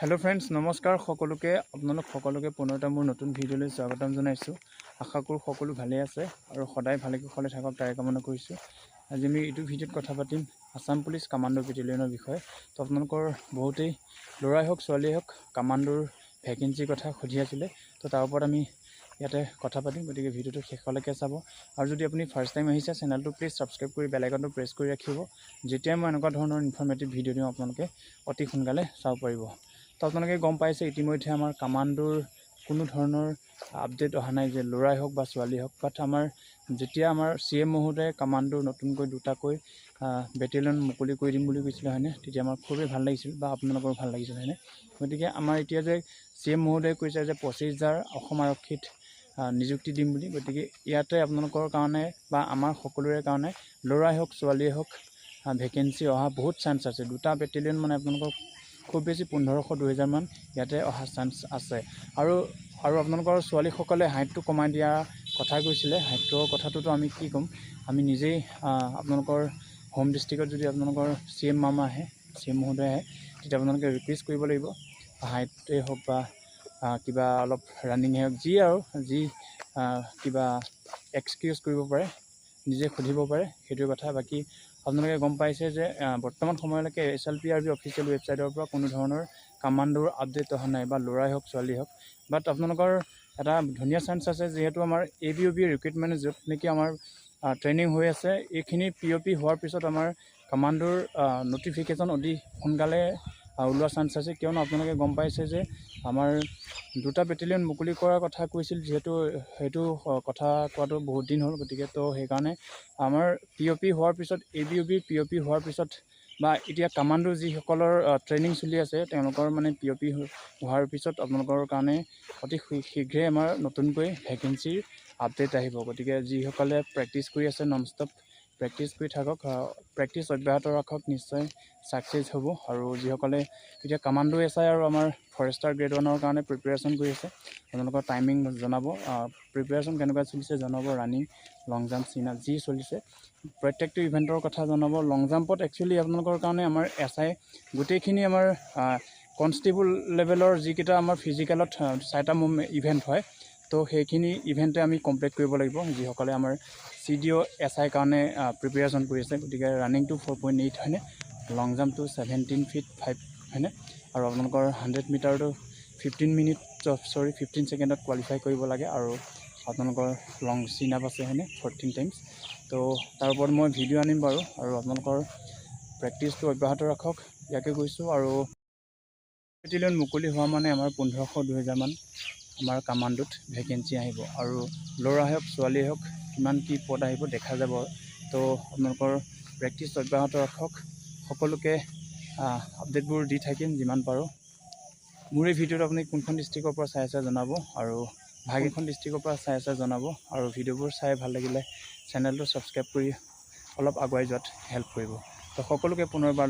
Hello friends नमस्कार सकलोके आपनालोक सकलोके पुনৰ এটা মোৰ নতুন ভিডিঅ'লৈ স্বাগতম জনাইছো। আশা কৰো সকলো ভালে আছে আৰু সদায় ভালে কুশলে থাকক তাৰে কামনা কৰিছো। আজি আমি এইটো ভিডিঅ'ত কথা পাতিম আসাম পুলিচ কমান্ডো বেটেলিয়নৰ বিষয়ে। তো আপোনালোকৰ বহুতেই লৰাই হওক ছোৱালী হওক কমান্ডোৰ ভ্যাকেন্সিৰ কথা খুজি আছিল। তো তাৰ ওপৰত আমি ইয়াতে কথা পাতিম, গতিকে ভিডিঅ'টো শেষলৈকে চাব। আৰু যদি আপুনি ফাৰ্স্ট টাইম আহিছে চেনেলটো প্লিজ সাবস্ক্ৰাইব কৰি বেল আইকনটো প্ৰেছ কৰি ৰাখিব, যেতিয়া মই এনেকুৱা ধৰণৰ ইনফৰমেটিভ ভিডিঅ' দিওঁ আপোনালোকে অতি সোনকালে চাব পাৰিব। তো আপোনালোকে গম পাইছে ইতিমধ্যে আমাৰ কমান্ডোৰ কোনো ধৰণৰ আপডেট অহা নাই যে লৰাই হওক বা ছোৱালী হওক, বাট আমাৰ যেতিয়া আমাৰ CM মহোদয়ে কমান্ডোৰ নতুনকৈ দুটাকৈ বেটেলিয়ন মুকলি কৰি দিম বুলি কৈছিল হয়নে, তেতিয়া আমাৰ খুবেই ভাল লাগিছিল বা আপোনালোকৰ ভাল লাগিছিল হয়নে। গতিকে আমাৰ এতিয়া যে CM মহোদয়ে কৈছে যে 25,000 অসম আৰক্ষীত নিযুক্তি দিম বুলি, গতিকে ইয়াতে আপোনালোকৰ কাৰণে বা আমাৰ সকলোৰে কাৰণে লৰাই হওক ছোৱালীয়ে হওক ভ্যাকেন্সি অহা বহুত চান্স আছে। দুটা বেটেলিয়ন মানে আপোনালোকৰ খুব বেছি 1500-2000 মান ইয়াতে অহা চান্স আছে। আৰু আপোনালোকৰ ছোৱালীসকলে হাইটটো কমাই দিয়া কথা কৈছিলে। হাইটৰ কথাটোতো আমি কি ক'ম, আমি নিজেই আপোনালোকৰ হোম ডিষ্ট্ৰিক্টত যদি আপোনালোকৰ CM মামা আহে, CM মহোদয় আহে, তেতিয়া আপোনালোকে ৰিকুৱেষ্ট কৰিব লাগিব হাইটে হওক বা কিবা অলপ ৰানিঙে হওক, যি আৰু যি কিবা এক্সকিউজ কৰিব পাৰে নিজে সুধিব পাৰে সেইটোৰ কথা। বাকী আপোনালোকে গম পাইছে যে বৰ্তমান সময়লৈকে SLPRB অফিচিয়েল ৱেবছাইটৰ পৰা কোনো ধৰণৰ কমান্ডোৰ আপডেট অহা নাই বা লৰাই হওক ছোৱালী হওক। বাট আপোনালোকৰ এটা ধুনীয়া চান্স আছে, যিহেতু আমাৰ ABOB ৰিক্ৰুইটমেণ্ট য'ত নেকি আমাৰ ট্ৰেইনিং হৈ আছে, এইখিনি POP হোৱাৰ পিছত আমাৰ কমান্ডোৰ নটিফিকেশ্যন অতি সোনকালে ওলোৱা চান্স আছে। কিয়নো আপোনালোকে গম পাইছে যে আমাৰ দুটা বেটেলিয়ন মুকলি কৰাৰ কথা কৈছিল, যিহেতু সেইটো কথা কোৱাটো বহুত দিন হ'ল। গতিকে তো সেইকাৰণে আমাৰ POP হোৱাৰ পিছত ABOB POP হোৱাৰ পিছত বা এতিয়া কমান্ডো যিসকলৰ ট্ৰেইনিং চলি আছে তেওঁলোকৰ মানে POP হোৱাৰ পিছত আপোনালোকৰ কাৰণে অতি শীঘ্ৰে আমাৰ নতুনকৈ ভ্যাকেন্সিৰ আপডেট আহিব। গতিকে যিসকলে প্ৰেক্টিছ কৰি আছে নন ষ্টপ প্ৰেক্টিছ কৰি থাকক, প্ৰেক্টিছ অব্যাহত ৰাখক, নিশ্চয় ছাকচেছ হ'ব। আৰু যিসকলে এতিয়া কমান্ডো SI আৰু আমাৰ ফৰেষ্টাৰ গ্ৰেড 1ৰ কাৰণে প্ৰিপেৰেশ্যন কৰি আছে আপোনালোকৰ টাইমিং জনাব, প্ৰিপেৰেশ্যন কেনেকুৱা চলিছে জনাব, ৰানিং লং জাম্প চিনা যি চলিছে প্ৰত্যেকটো ইভেণ্টৰ কথা জনাব। লং জাম্পত একচুৱেলি আপোনালোকৰ কাৰণে আমাৰ SI গোটেইখিনি আমাৰ কনষ্টেবল লেভেলৰ যিকেইটা আমাৰ ফিজিকেলত 4টা ইভেণ্ট হয়, তো সেইখিনি ইভেণ্টে আমি কমপ্লিট কৰিব লাগিব যিসকলে আমাৰ CDO SI কাৰণে প্ৰিপেৰেশ্যন কৰি আছে। গতিকে ৰানিংটো 4.8 হয়নে, লং জাম্পটো 17 feet 5 হয়নে, আৰু আপোনালোকৰ 100 মিটাৰটো 15 ছেকেণ্ডত কোৱালিফাই কৰিব লাগে। আৰু আপোনালোকৰ লং চিন আপ আছে হয়নে 14 টাইমছ। তো তাৰ ওপৰত মই ভিডিঅ' আনিম বাৰু, আৰু আপোনালোকৰ প্ৰেক্টিছটো অব্যাহত ৰাখক ইয়াকে কৈছোঁ। আৰু বেটেলিয়ন মুকলি হোৱা মানে আমাৰ 1500-2000 মান আমাৰ কমান্ডোত ভ্যাকেন্সি আহিব, আৰু ল'ৰা হওক ছোৱালী হওক কিমান কি পদ আহিব দেখা যাব। তো আপোনালোকৰ প্ৰেক্টিছ অব্যাহত ৰাখক, সকলোকে আপডেটবোৰ দি থাকিম যিমান পাৰোঁ। মোৰ এই ভিডিঅ'টো আপুনি কোনখন ডিষ্ট্ৰিক্টৰ পৰা চাই আছে জনাব, আৰু ভাগেখন ডিষ্ট্ৰিক্টৰ পৰা চাই আছে জনাব। আৰু ভিডিঅ'বোৰ চাই ভাল লাগিলে চেনেলটো ছাবস্ক্ৰাইব কৰি অলপ আগুৱাই যোৱাত হেল্প কৰিব। তো সকলোকে পুনৰবাৰ